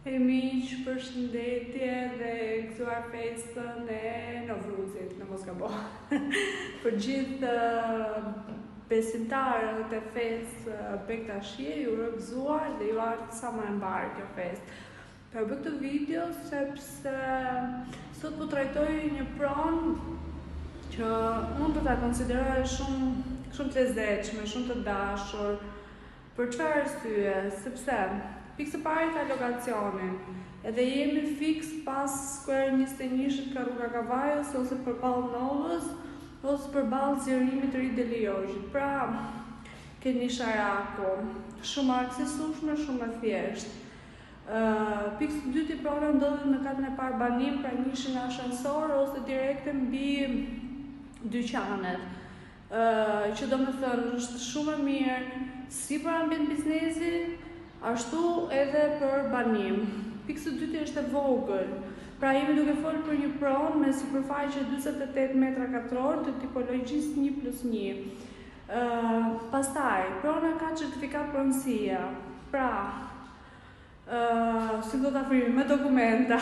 Hej miq, përshëndetje dhe gëzuar festën e Novruzit, në mos gabo. Për gjithë besimtarët e festë Bektashie, ju gëzuar dhe ju ardhë sa më e mbarë kjo festë. Për bë këtë video sepse sot po trajtoj një pronë që unë do ta konsideroj shumë të lezetshme, shumë të dashur. Për çfarë arsye? Sepse pikë së pari ka lokacionin, edhe jemi fiks pas Square 21 ka rruga Kavajës, ose përballë Novës, ose përballë zgjerimit të ri Deliozhit. Pra, keni Sharaku, shumë aksesueshme, shumë e thjeshtë. Pikë së dyti prona ndodhet në katën e parë banim, pra nishin ashensor ose direkte mbi dyqanet. Që do me thënë, është shumë e mirë si për ambient biznesi, ashtu edhe për banim. Pikë së dyti është e vogël. Pra jemi duke folur për një pronë me sipërfaqe 48 metra katror të tipologjisë 1+1. Pastaj, prona ka certifikat pronësie. Pra, si do ta frimi me dokumenta.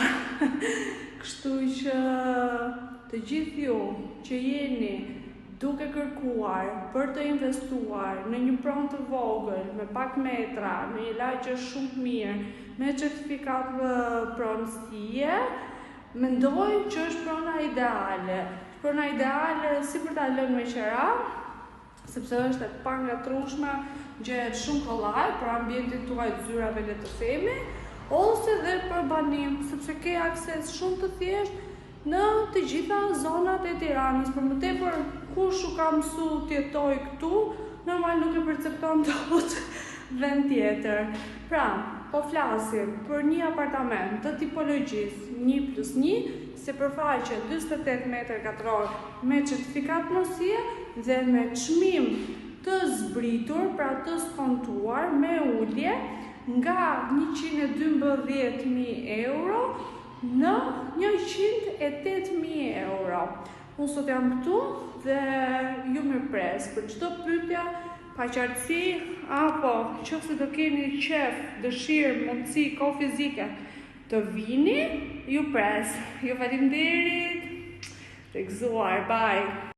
Kështu që të gjithë ju që jeni duke kërkuar për të investuar në një pronë të vogël, me pak metra, me një lagje shumë mirë, me certifikat pronësie, mendoj që është prona ideale. Prona ideale si për ta lënë me qera, sepse është e pangatrueshme, gjehet shumë kollaj për ambientin tuaj të zyrave, le të themi, ose dhe për banim, sepse ke akses shumë të thjeshtë në të gjitha zonat e Tiranës. Për më tepër, kush u ka mësu të jetoj këtu, normal nuk e percepton dot vend tjetër. Pra, po flasim për një apartament të tipologjisë 1+1, sipërfaqe 48 metër katror me certifikat pronësie dhe me çmim të zbritur, pra të skontuar me ulje nga 112.000 euro në 108.000 euro. Unë sot jam këtu dhe ju më pres për çdo pyetje, paqartësi apo nëse do keni qef, dëshirë, mundësi, kohë fizike të vini, ju pres. Ju faleminderit. Të gëzuar, bye.